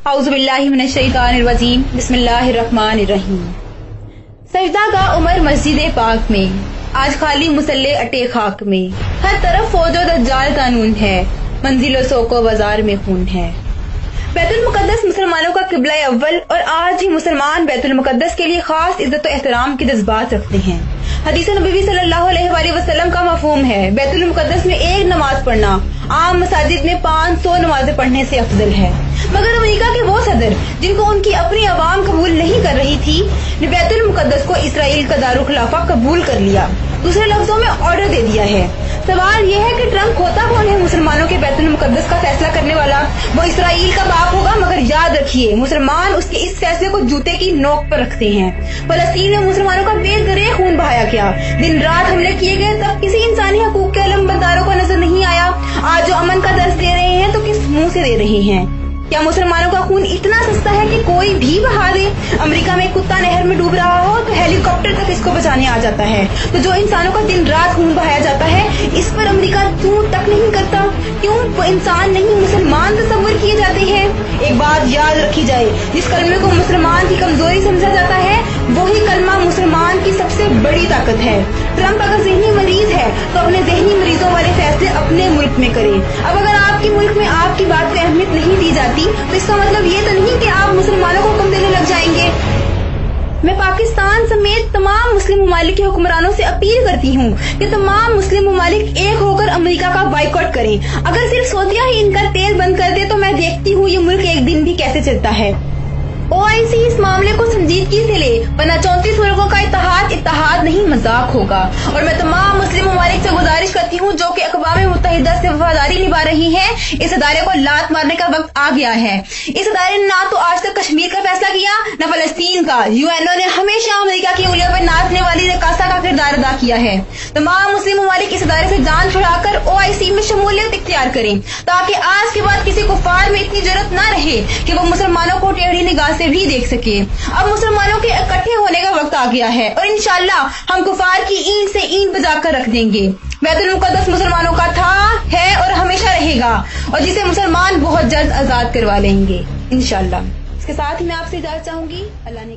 اعوذ باللہ من الشیطان الرجیم بسم اللہ الرحمن الرحیم۔ سجدہ گاہ عمر مسجد پاک میں، آج خالی مسلح اٹے خاک میں، ہر طرف فوج و دجال قانون ہے، منزل و سوق و بازار میں خون ہے۔ بیت المقدس مسلمانوں کا قبلہ اول، اور آج ہی مسلمان بیت المقدس کے لیے خاص عزت و احترام کے جذبات رکھتے ہیں۔ حدیث نبوی صلی اللہ علیہ وآلہ وسلم کا مفہوم ہے بیت المقدس میں ایک نماز پڑھنا عام مساجد میں 500 نمازیں پڑھنے سے افضل ہے۔ مگر امریکہ کے وہ صدر جن کو ان کی اپنی عوام قبول نہیں کر رہی تھی نے بیت المقدس کو اسرائیل کا دارالخلافہ قبول کر لیا، دوسرے لفظوں میں آرڈر دے دیا ہے۔ سوال یہ ہے کہ ٹرمپ ہوتا کون ہے مسلمانوں کے بیت المقدس کا فیصلہ کرنے والا؟ وہ اسرائیل کا باپ ہوگا، مگر یاد رکھیے مسلمان اس کے اس فیصلے کو جوتے کی نوک پر رکھتے ہیں۔ فلسطین میں مسلمانوں کا بے گریہ خون بہایا گیا، دن رات حملے کیے گئے، تب کسی انسانی حقوق کے علم برداروں کو نظر نہیں آیا۔ آج جو امن کا درس دے رہے ہیں تو کس منہ سے دے رہے ہیں؟ کیا مسلمانوں کا خون اتنا سستا ہے کہ کوئی بھی بہا دے؟ امریکہ میں کتا نہر میں ڈوب رہا ہو تو ہیلی کاپٹر تک اس کو بچانے آ جاتا ہے، تو جو انسانوں کا دن رات خون بہایا جاتا ہے اس پر امریکہ کیوں تک نہیں کرتا؟ کیوں وہ انسان نہیں مسلمان تصور کیے جاتے ہیں؟ ایک بات یاد رکھی جائے، جس کلمے کو مسلمان کی کمزوری سمجھا جاتا ہے وہی کلمہ مسلمان کی سب سے بڑی طاقت ہے۔ ٹرمپ اگر ذہنی مریض ہے تو اپنے ذہنی مریضوں والے فیصلے اپنے ملک میں کرے۔ اب اگر آپ کے ملک میں آپ کی بات کو اہمیت نہیں دی جاتی تو اس کا مطلب یہ تو نہیں کہ آپ مسلمانوں کو کم دینے لگ جائیں گے۔ میں پاکستان سمیت تمام مسلم ممالک کے حکمرانوں سے اپیل کرتی ہوں کہ تمام مسلم ممالک ایک ہو کر امریکہ کا بائیکاٹ کریں۔ اگر صرف سعودیہ ہی ان کا تیل بند کر دے تو میں دیکھتی ہوں یہ ملک ایک دن بھی کیسے چلتا ہے۔ OIC اس معاملے کو سنجیدگی سے لے، ورنہ 34 ملکوں کا اتحاد نہیں مذاق ہوگا۔ اور میں تمام مسلم ممالک سے گزارش کرتی ہوں جو کہ اقوام متحدہ سے وفاداری نبھا رہی ہیں، اس ادارے کو لات مارنے کا وقت آ گیا ہے۔ اس ادارے نے نہ تو آج تک کشمیر کا فیصلہ کیا، نہ فلسطین کا۔ UNO نے ہمیشہ امریکہ کی انگلیوں پر ناچنے والی رقاصہ کا کردار ادا کیا ہے۔ تمام مسلم ممالک اس ادارے سے جان چھڑا کر OIC میں شمولیت اختیار کریں تاکہ آج کے بعد کسی کفار میں اتنی جرأت نہ رہے کہ وہ مسلمانوں کو ٹیڑھی نگاہ سے بھی دیکھ سکے۔ اب مسلمانوں کے اکٹھے ہونے کا وقت آ گیا ہے اور انشاءاللہ ہم کفار کی اینٹ سے اینٹ بجا کر رکھ دیں گے۔ بیت المقدس مسلمانوں کا تھا، ہے اور ہمیشہ رہے گا، اور جسے مسلمان بہت جلد آزاد کروا لیں گے انشاءاللہ۔ اس کے ساتھ ہی میں آپ سے اجازت چاہوں گی۔ اللہ نے